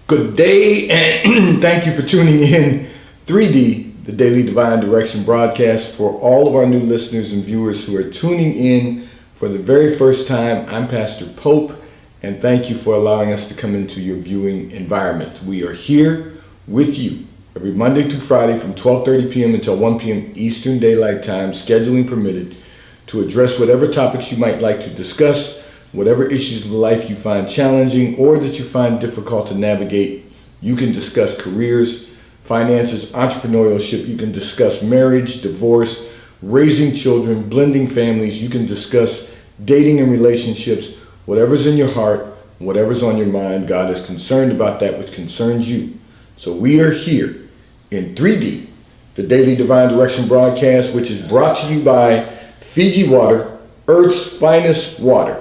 Good day, and thank you for tuning in 3D, the Daily Divine Direction broadcast. For all of our new listeners and viewers who are tuning in for the very first time, I'm Pastor Pope, and thank you for allowing us to come into your viewing environment. We are here with you every Monday through Friday from 12:30 p.m. until 1 p.m. Eastern Daylight Time, scheduling permitted, to address whatever topics you might like to discuss, whatever issues of life you find challenging or that you find difficult to navigate. You can discuss careers, finances, entrepreneurship. You can discuss marriage, divorce, raising children, blending families. You can discuss dating and relationships. Whatever's in your heart, whatever's on your mind, God is concerned about that which concerns you. So we are here in 3D, the Daily Divine Direction broadcast, which is brought to you by Fiji Water, Earth's finest water.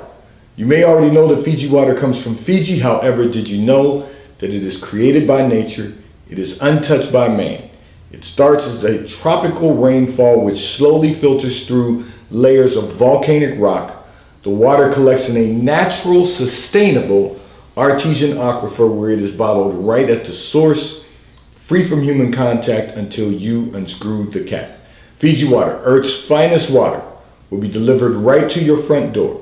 You may already know that Fiji water comes from Fiji. However, did you know that it is created by nature? It is untouched by man. It starts as a tropical rainfall which slowly filters through layers of volcanic rock. The water collects in a natural, sustainable artesian aquifer where it is bottled right at the source, free from human contact until you unscrew the cap. Fiji Water, Earth's finest water, will be delivered right to your front door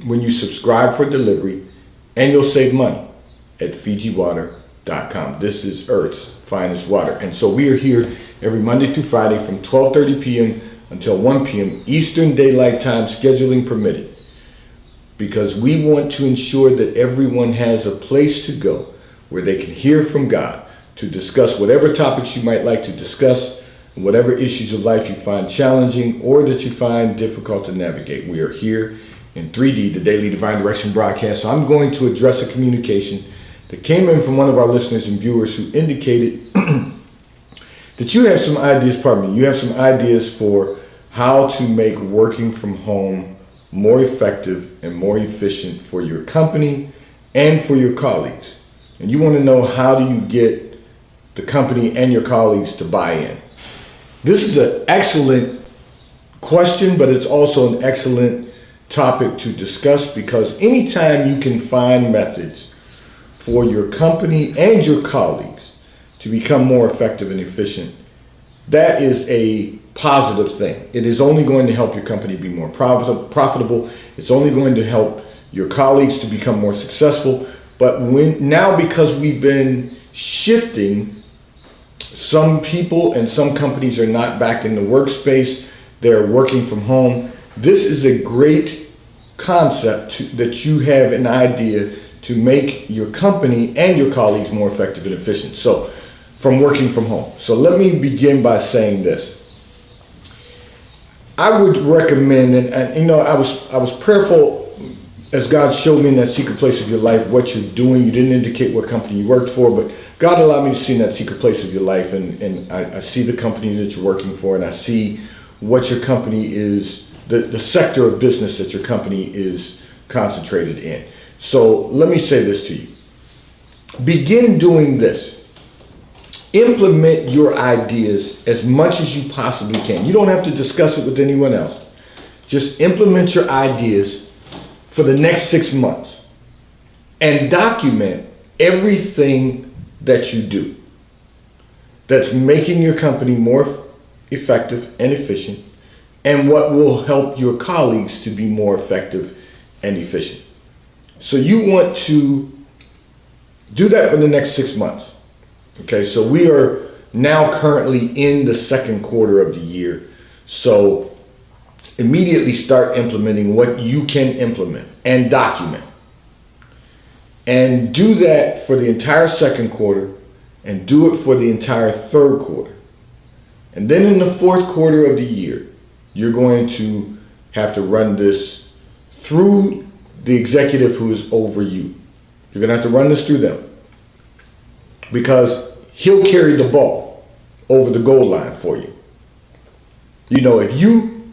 when you subscribe for delivery, and you'll save money at FijiWater.com. This is Earth's finest water. And so we are here every Monday through Friday from 12:30 p.m. until 1 p.m. Eastern Daylight Time, scheduling permitted, because we want to ensure that everyone has a place to go where they can hear from God to discuss whatever topics you might like to discuss, whatever issues of life you find challenging or that you find difficult to navigate. We are here in 3D, the Daily Divine Direction broadcast. So I'm going to address a communication that came in from one of our listeners and viewers who indicated that you have some ideas, you have some ideas for how to make working from home more effective and more efficient for your company and for your colleagues. And you want to know, how do you get the company and your colleagues to buy in? This is an excellent question, but it's also an excellent topic to discuss, because anytime you can find methods for your company and your colleagues to become more effective and efficient, that is a positive thing. It is only going to help your company be more profitable. It's only going to help your colleagues to become more successful. But now, because we've been shifting, some people and some companies are not back in the workspace, they're working from home. This is a great concept that you have an idea to make your company and your colleagues more effective and efficient. So, from working from home. So let me begin by saying this. I would recommend, and I was prayerful as God showed me in that secret place of your life what you're doing. You didn't indicate what company you worked for, but God allowed me to see in that secret place of your life, and I see the company that you're working for, and I see what your company is, the sector of business that your company is concentrated in. So let me say this to you. Begin doing this. Implement your ideas as much as you possibly can. You don't have to discuss it with anyone else. Just implement your ideas for the next 6 months and document everything that you do that's making your company more effective and efficient, and what will help your colleagues to be more effective and efficient. So you want to do that for the next 6 months. Okay, so we are now currently in the second quarter of the year. So immediately start implementing what you can implement and document. And do that for the entire second quarter, and do it for the entire third quarter. And then in the fourth quarter of the year, you're going to have to run this through the executive who is over you. You're going to have to run this through them, because he'll carry the ball over the goal line for you. If you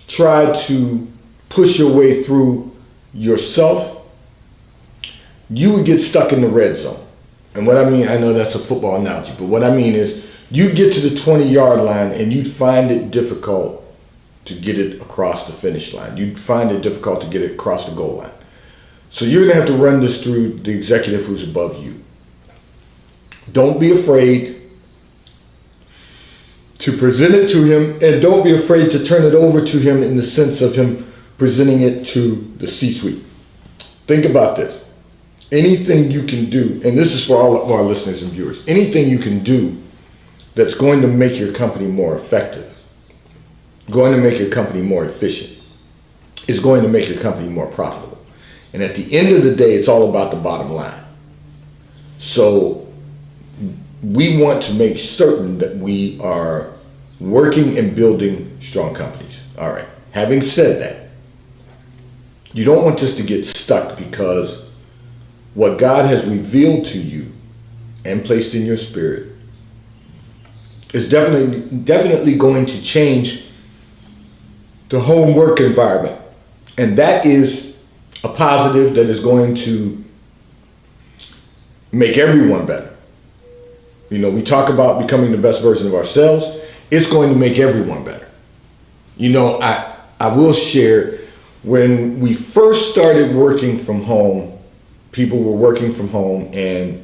try to push your way through yourself, you would get stuck in the red zone. And what I mean, I know that's a football analogy, but what I mean is you'd get to the 20-yard line and you'd find it difficult to get it across the finish line. You'd find it difficult to get it across the goal line. So you're going to have to run this through the executive who's above you. Don't be afraid to present it to him, and don't be afraid to turn it over to him in the sense of him presenting it to the C-suite. Think about this. Anything you can do, and this is for all of our listeners and viewers, anything you can do that's going to make your company more effective, going to make your company more efficient, is going to make your company more profitable. And at the end of the day, it's all about the bottom line. So we want to make certain that we are working and building strong companies. All right. Having said that, you don't want this to get stuck, because what God has revealed to you and placed in your spirit is definitely going to change the home work environment. And that is a positive that is going to make everyone better. You know, we talk about becoming the best version of ourselves. It's going to make everyone better. You know, I will share, when we first started working from home, people were working from home and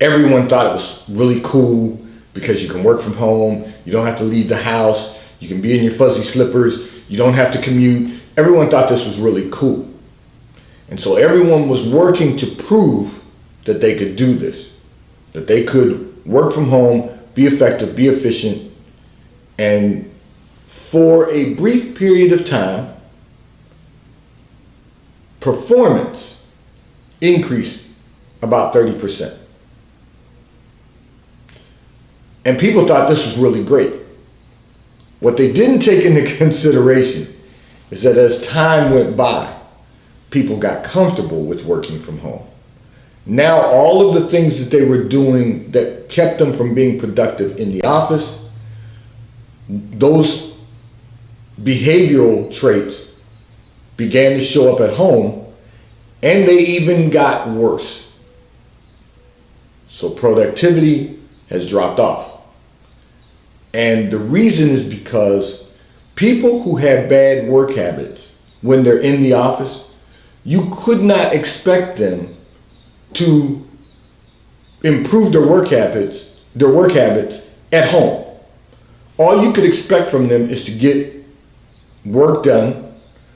everyone thought it was really cool because you can work from home. You don't have to leave the house. You can be in your fuzzy slippers. You don't have to commute. Everyone thought this was really cool. And so everyone was working to prove that they could do this, that they could work from home, be effective, be efficient. And for a brief period of time, performance increased about 30%. And people thought this was really great. What they didn't take into consideration is that as time went by, people got comfortable with working from home. Now all of the things that they were doing that kept them from being productive in the office, those behavioral traits began to show up at home, and they even got worse. So productivity has dropped off. And the reason is because people who have bad work habits when they're in the office, you could not expect them to improve their work habits at home. All you could expect from them is to get work done,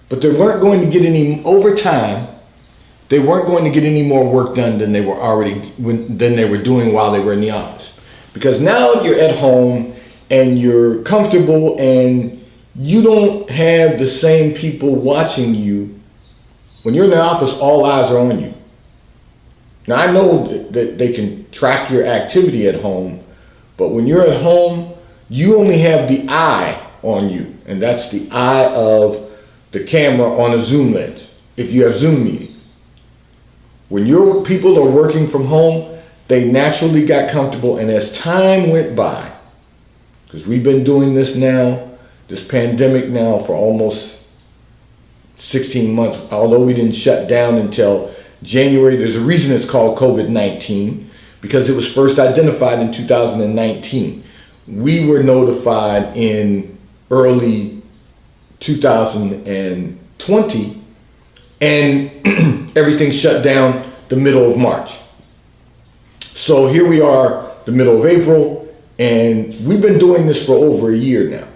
but they weren't going to get any over time. They weren't going to get any more work done than they were doing while they were in the office. Because now you're at home and you're comfortable and you don't have the same people watching you. When you're in the office, all eyes are on you. Now I know that they can track your activity at home, but when you're at home, you only have the eye on you, and that's the eye of the camera on a Zoom lens, if you have Zoom meetings. When your people are working from home, they naturally got comfortable, and as time went by, because we've been doing this pandemic now for almost 16 months, although we didn't shut down until January. There's a reason it's called COVID-19, because it was first identified in 2019. We were notified in early 2020, and everything shut down the middle of March. So here we are, the middle of April, and we've been doing this for over a year now.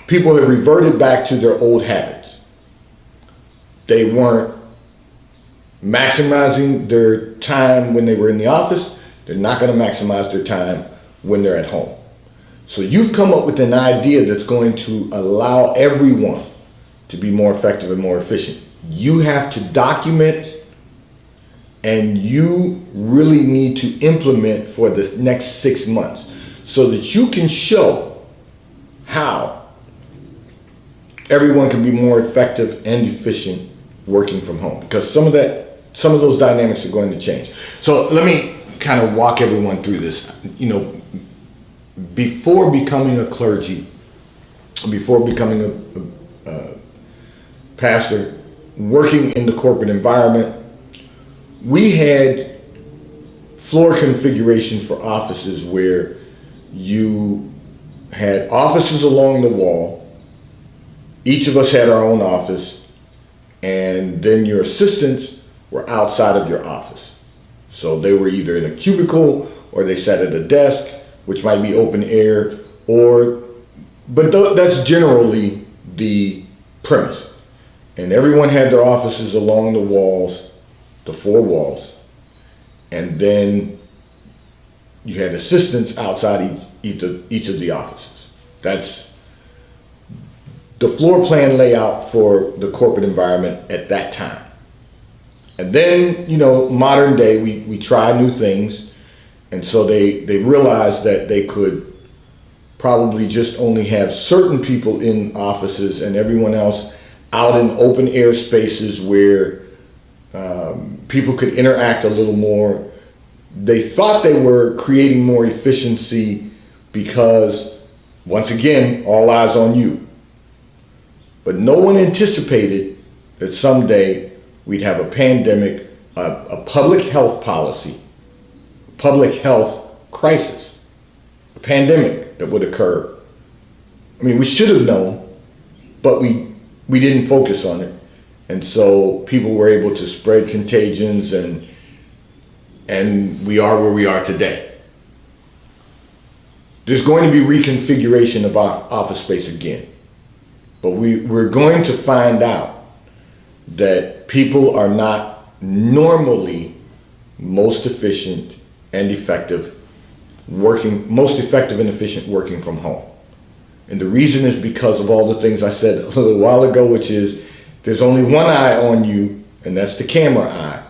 People have reverted back to their old habits. They weren't maximizing their time when they were in the office. They're not going to maximize their time when they're at home. So you've come up with an idea that's going to allow everyone to be more effective and more efficient. You have to document, and you really need to implement for the next 6 months so that you can show how everyone can be more effective and efficient working from home, because some of those dynamics are going to change. So let me kind of walk everyone through this. You know, before becoming a clergy, before becoming a pastor, working in the corporate environment, we had floor configurations for offices where you had offices along the wall. Each of us had our own office, and then your assistants were outside of your office. So they were either in a cubicle or they sat at a desk, which might be open air, that's generally the premise. And everyone had their offices along the walls, the four walls, and then you had assistants outside each of the offices. That's the floor plan layout for the corporate environment at that time. And then, modern day, we try new things. And so they realized that they could probably just only have certain people in offices and everyone else out in open air spaces where people could interact a little more. They thought they were creating more efficiency because, once again, all eyes on you. But no one anticipated that someday we'd have a pandemic, a public health policy, public health crisis, a pandemic that would occur. I mean, we should have known, but we didn't focus on it. And so people were able to spread contagions and we are where we are today. There's going to be reconfiguration of office space again. But we're going to find out that people are not normally most effective and efficient working from home. And the reason is because of all the things I said a little while ago, which is there's only one eye on you, and that's the camera eye.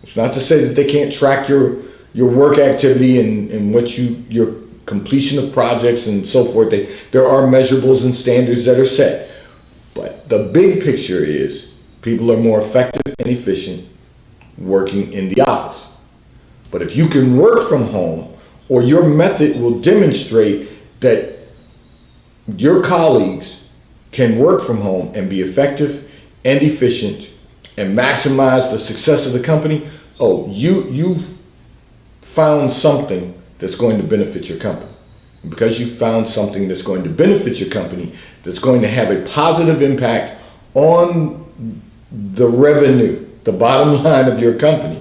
It's not to say that they can't track your work activity and your completion of projects and so forth. There are measurables and standards that are set. But the big picture is people are more effective and efficient working in the office. But if you can work from home, or your method will demonstrate that your colleagues can work from home and be effective and efficient and maximize the success of the company, you've found something that's going to benefit your company. And because you found something that's going to benefit your company, that's going to have a positive impact on the revenue, the bottom line of your company,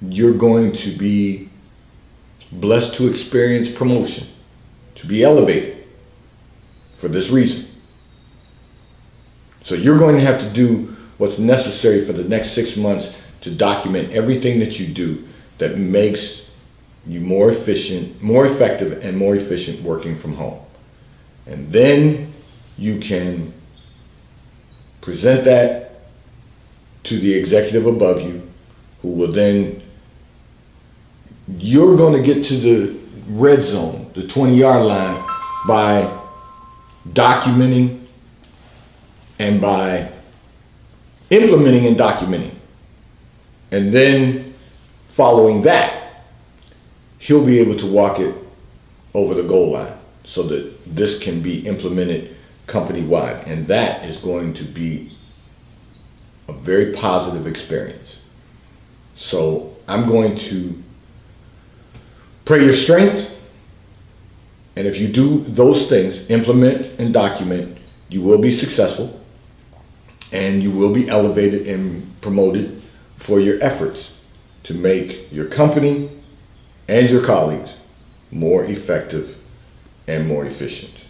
you're going to be blessed to experience promotion, to be elevated for this reason. So you're going to have to do what's necessary for the next 6 months to document everything that you do that makes you more efficient, more effective, and more efficient working from home. And then you can present that to the executive above you, who will then, you're going to get to the red zone, the 20-yard line, by documenting and by implementing and documenting. And then following that, he'll be able to walk it over the goal line so that this can be implemented company-wide. And that is going to be a very positive experience. So I'm going to pray your strength. And if you do those things, implement and document, you will be successful and you will be elevated and promoted for your efforts to make your company and your colleagues more effective and more efficient.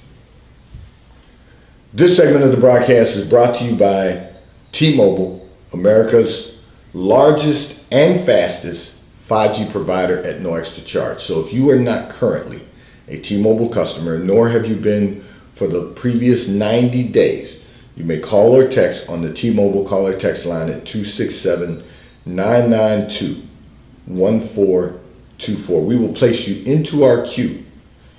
This segment of the broadcast is brought to you by T-Mobile, America's largest and fastest 5G provider at no extra charge. So if you are not currently a T-Mobile customer, nor have you been for the previous 90 days, you may call or text on the T-Mobile call or text line at 267-992-1424. We will place you into our queue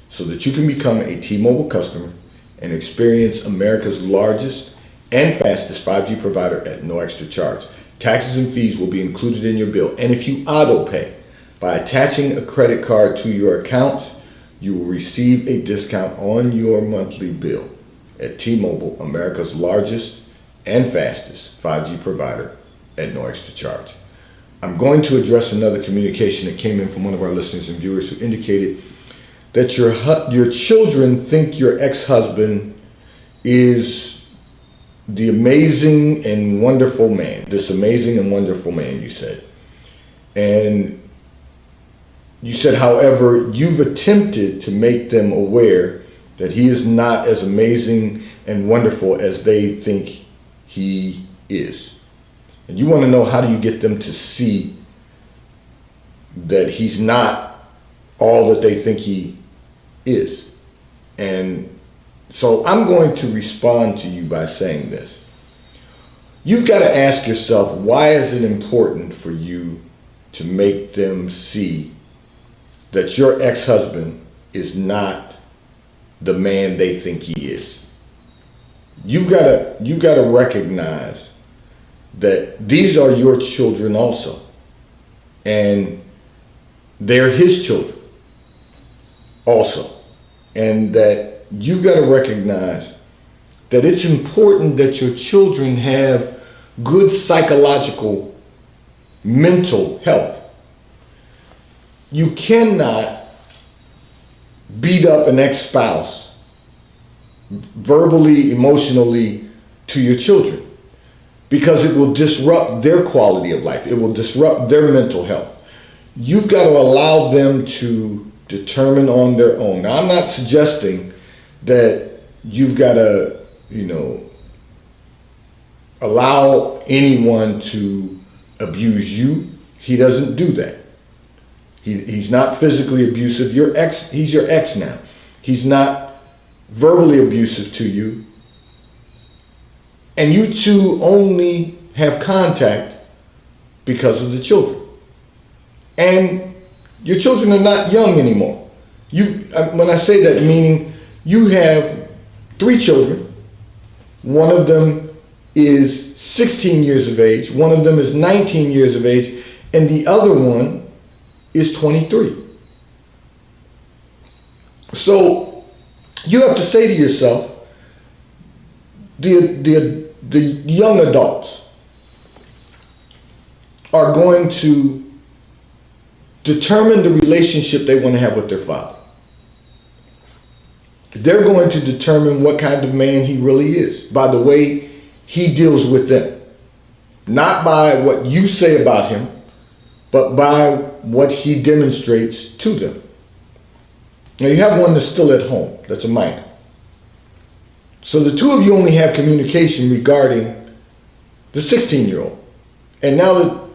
so that you can become a T-Mobile customer and experience America's largest and fastest 5G provider at no extra charge. Taxes and fees will be included in your bill. And if you auto pay by attaching a credit card to your account, you will receive a discount on your monthly bill at T-Mobile, America's largest and fastest 5G provider at no extra charge. I'm going to address another communication that came in from one of our listeners and viewers who indicated that your children think your ex-husband is the amazing and wonderful man, this amazing and wonderful man, you said. And you said, however, you've attempted to make them aware that he is not as amazing and wonderful as they think he is. And you want to know, how do you get them to see that he's not all that they think he is? And so I'm going to respond to you by saying this. You've got to ask yourself, why is it important for you to make them see that your ex-husband is not the man they think he is? You've got to recognize that these are your children also, and they're his children also, and that you've got to recognize that it's important that your children have good psychological, mental health. You cannot beat up an ex-spouse verbally, emotionally to your children, because it will disrupt their quality of life. It will disrupt their mental health. You've got to allow them to determine on their own. Now, I'm not suggesting that you've got to, allow anyone to abuse you. He doesn't do that. He's not physically abusive. He's your ex now. He's not verbally abusive to you. And you two only have contact because of the children. And your children are not young anymore. When I say that, meaning you have 3 children. One of them is 16 years of age. One of them is 19 years of age. And the other one is 23. So you have to say to yourself, the young adults are going to determine the relationship they want to have with their father. They're going to determine what kind of man he really is by the way he deals with them. Not by what you say about him, but by what he demonstrates to them. Now, you have one that's still at home, that's a minor. So the two of you only have communication regarding the 16-year-old. And now that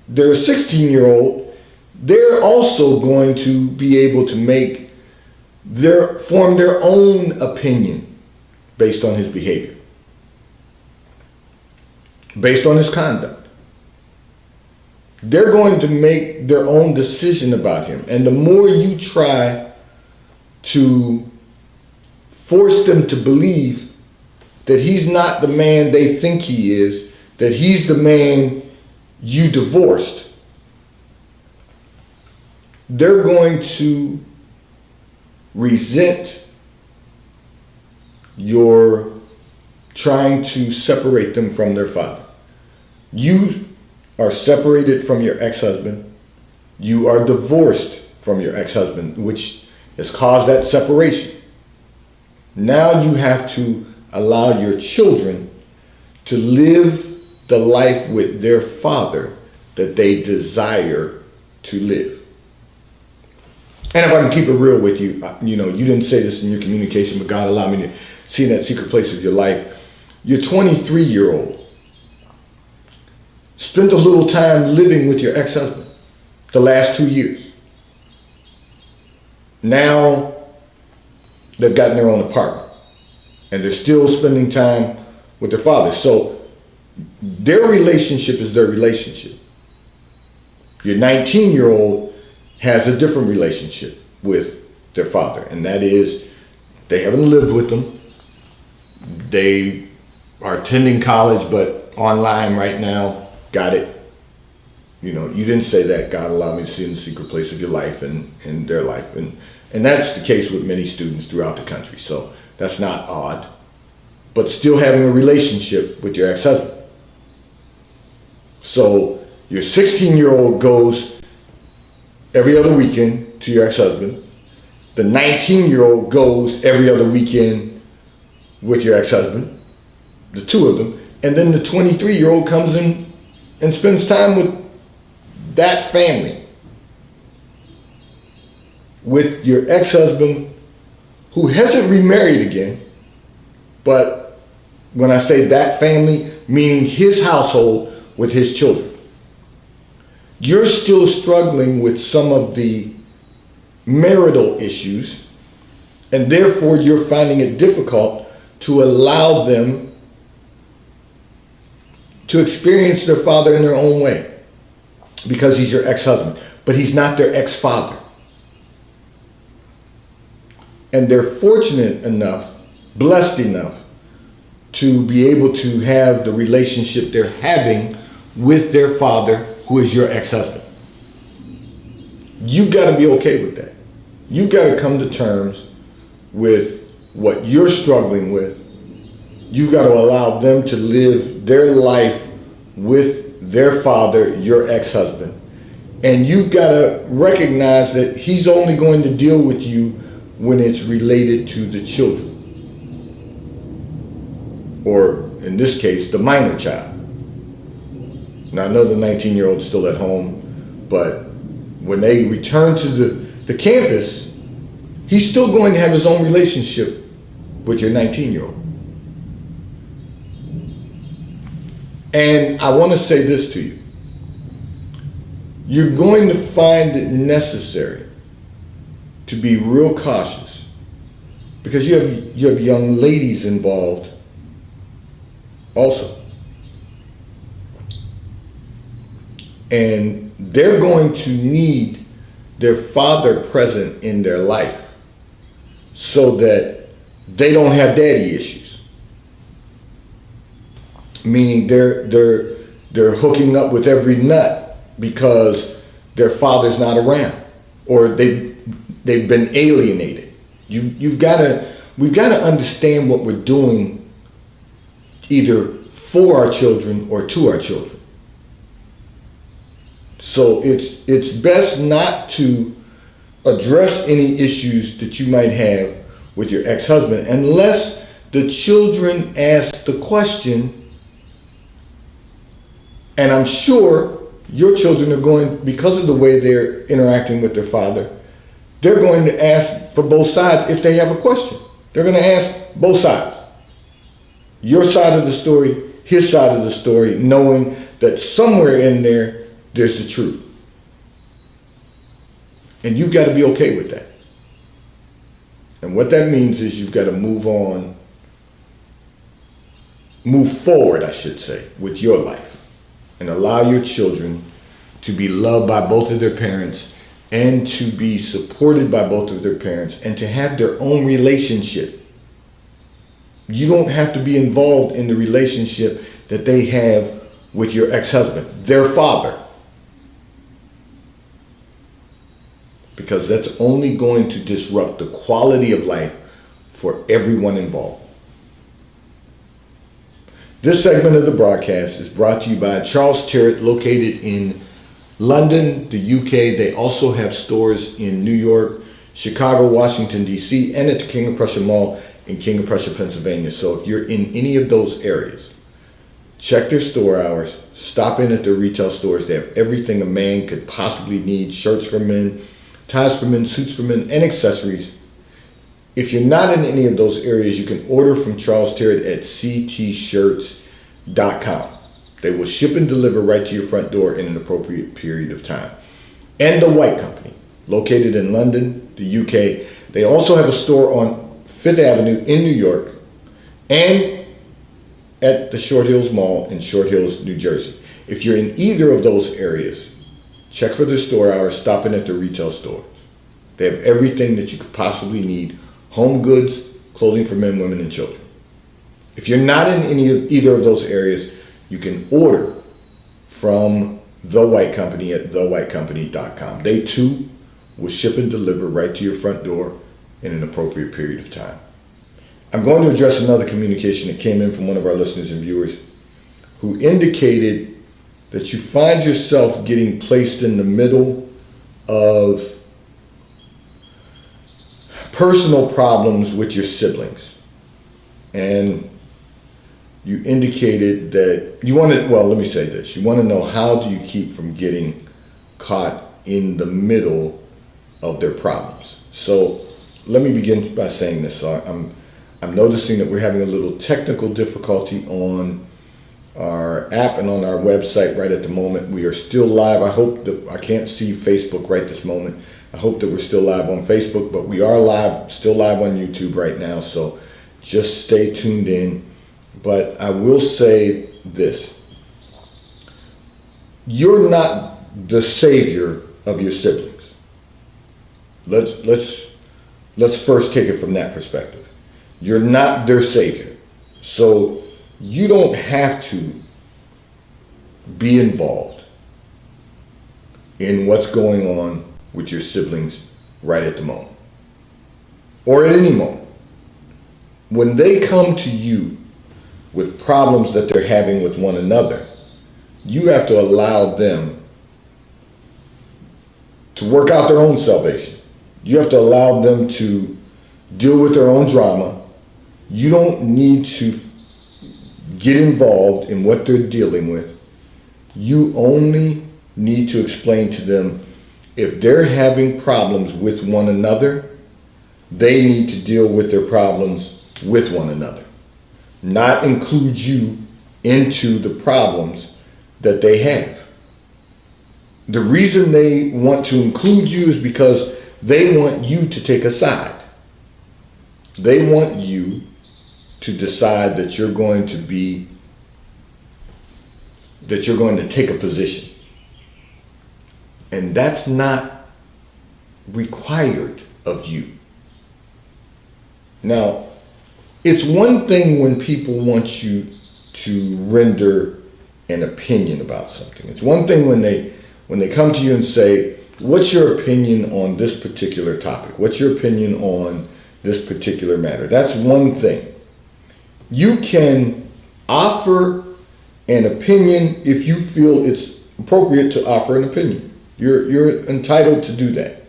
they're a 16-year-old, they're also going to be able to form their own opinion based on his behavior, based on his conduct. They're going to make their own decision about him. And the more you try to force them to believe that he's not the man they think he is, that he's the man you divorced, they're going to resent your trying to separate them from their father. You are separated from your ex-husband. You are divorced from your ex-husband, which has caused that separation. Now you have to allow your children to live the life with their father that they desire to live. And if I can keep it real with you, you didn't say this in your communication, but God allowed me to see in that secret place of your life. Your 23-year-old spent a little time living with your ex-husband the last 2 years. Now they've gotten their own apartment and they're still spending time with their father. So their relationship is their relationship. Your 19-year-old has a different relationship with their father, and that is they haven't lived with them. They are attending college, but online right now. Got it. You didn't say that. God allowed me to see in the secret place of your life and their life. And that's the case with many students throughout the country. So that's not odd. But still having a relationship with your ex-husband. So your 16-year-old goes every other weekend to your ex-husband. The 19-year-old goes every other weekend with your ex-husband. the two of them, and then the 23-year-old comes in and spends time with that family, with your ex-husband who hasn't remarried again, but when I say that family, meaning his household with his children. You're still struggling with some of the marital issues, and therefore you're finding it difficult to allow them to experience their father in their own way because he's your ex-husband, but he's not their ex-father. And they're fortunate enough, blessed enough, to be able to have the relationship they're having with their father, who is your ex-husband. You've got to be okay with that. You've got to come to terms with what you're struggling with. You've got to allow them to live their life with their father, your ex-husband. And you've got to recognize that he's only going to deal with you when it's related to the children. Or in this case, the minor child. Now I know the 19-year-old's still at home, but when they return to the campus, he's still going to have his own relationship with your 19-year-old. And I want to say this to you. You're going to find it necessary to be real cautious because you have young ladies involved also. And they're going to need their father present in their life so that they don't have daddy issues. Meaning they're hooking up with every nut because their father's not around or they've been alienated. We've got to understand what we're doing either for our children or to our children. So it's best not to address any issues that you might have with your ex-husband unless the children ask the question. And I'm sure your children are going, because of the way they're interacting with their father, they're going to ask for both sides if they have a question. They're going to ask both sides. Your side of the story, his side of the story, knowing that somewhere in there's the truth. And you've got to be okay with that. And what that means is you've got to move forward, I should say, with your life and allow your children to be loved by both of their parents and to be supported by both of their parents and to have their own relationship. You don't have to be involved in the relationship that they have with your ex-husband, their father. Because that's only going to disrupt the quality of life for everyone involved. This segment of the broadcast is brought to you by Charles Tyrwhitt, located in London, the UK. They also have stores in New York, Chicago, Washington, D.C., and at the King of Prussia Mall in King of Prussia, Pennsylvania. So if you're in any of those areas, check their store hours, stop in at their retail stores. They have everything a man could possibly need: shirts for men, ties for men, suits for men, and accessories. If you're not in any of those areas, you can order from Charles Tyrwhitt at ctshirts.com. They will ship and deliver right to your front door in an appropriate period of time. And The White Company, located in London, the UK. They also have a store on 5th Avenue in New York and at the Short Hills Mall in Short Hills, New Jersey. If you're in either of those areas, check for their store hours, stop in at their retail stores. They have everything that you could possibly need: home goods, clothing for men, women, and children. If you're not in either of those areas, you can order from The White Company at thewhitecompany.com. They too will ship and deliver right to your front door in an appropriate period of time. I'm going to address another communication that came in from one of our listeners and viewers who indicated that you find yourself getting placed in the middle of personal problems with your siblings. And you indicated that you wanted, well, let me say this. You want to know, how do you keep from getting caught in the middle of their problems? So let me begin by saying this. So I'm noticing that we're having a little technical difficulty on our app and on our website right at the moment. We are still live. I hope that, I can't see Facebook right this moment. I hope that we're still live on Facebook, but we are live, still live on YouTube right now. So just stay tuned in. But I will say this. You're not the savior of your siblings. Let's first take it from that perspective. You're not their savior. So you don't have to be involved in what's going on with your siblings right at the moment or at any moment. When they come to you with problems that they're having with one another, you have to allow them to work out their own salvation. You have to allow them to deal with their own drama. You don't need to get involved in what they're dealing with. You only need to explain to them, if they're having problems with one another, they need to deal with their problems with one another, not include you into the problems that they have. The reason they want to include you is because they want you to take a side. They want you to decide that you're going to take a position. And that's not required of you. Now, it's one thing when people want you to render an opinion about something. It's one thing when they come to you and say, what's your opinion on this particular topic? What's your opinion on this particular matter? That's one thing. You can offer an opinion if you feel it's appropriate to offer an opinion. You're entitled to do that.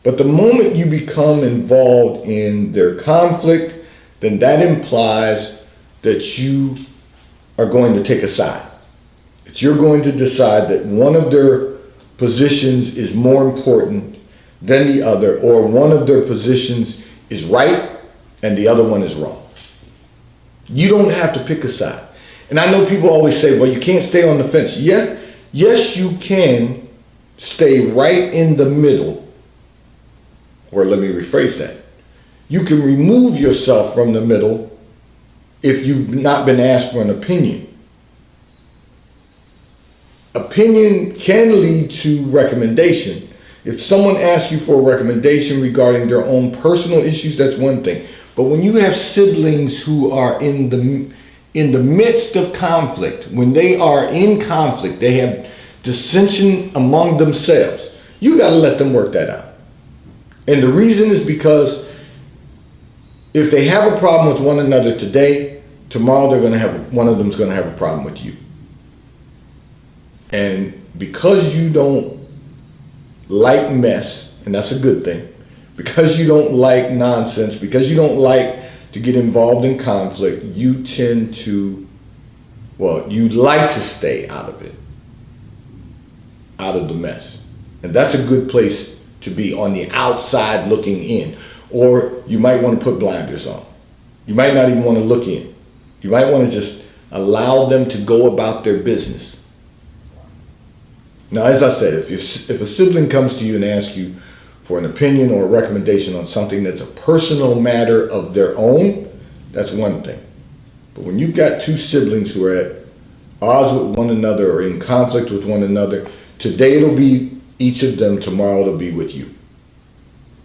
But the moment you become involved in their conflict, then that implies that you are going to take a side. That you're going to decide that one of their positions is more important than the other, or one of their positions is right and the other one is wrong. You don't have to pick a side. And I know people always say, well, you can't stay on the fence. Yes, you can stay right in the middle. Or let me rephrase that. You can remove yourself from the middle if you've not been asked for an opinion. Opinion can lead to recommendation. If someone asks you for a recommendation regarding their own personal issues, that's one thing. But when you have siblings who are in the midst of conflict, when they are in conflict, they have dissension among themselves, you got to let them work that out. And the reason is because if they have a problem with one another today, tomorrow one of them's going to have a problem with you. And because you don't like mess, and that's a good thing, because you don't like nonsense, because you don't like to get involved in conflict, you tend to, you like to stay out of it, out of the mess. And that's a good place to be, on the outside looking in. Or you might want to put blinders on. You might not even want to look in. You might want to just allow them to go about their business. Now, as I said, if a sibling comes to you and asks you for an opinion or a recommendation on something that's a personal matter of their own, that's one thing. But when you've got two siblings who are at odds with one another or in conflict with one another, today it'll be each of them, tomorrow it'll be with you.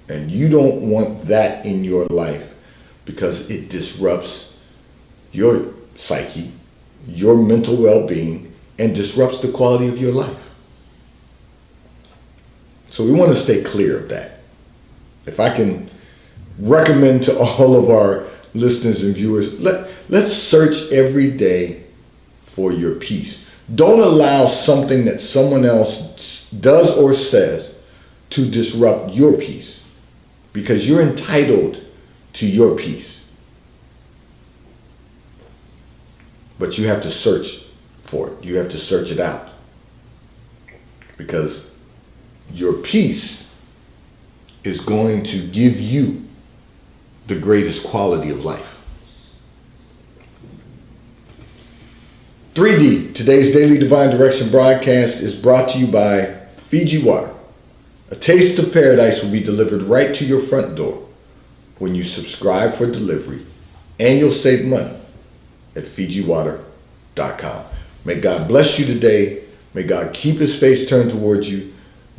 And you don't want that in your life, because it disrupts your psyche, your mental well-being, and disrupts the quality of your life. So we want to stay clear of that. If I can recommend to all of our listeners and viewers, let's search every day for your peace. Don't allow something that someone else does or says to disrupt your peace, because you're entitled to your peace. but you have to search for it. You have to search it out. Because your peace is going to give you the greatest quality of life. 3D, today's Daily Divine Direction broadcast is brought to you by Fiji Water. A taste of paradise will be delivered right to your front door when you subscribe for delivery, and you'll save money at FijiWater.com. May God bless you today. May God keep his face turned towards you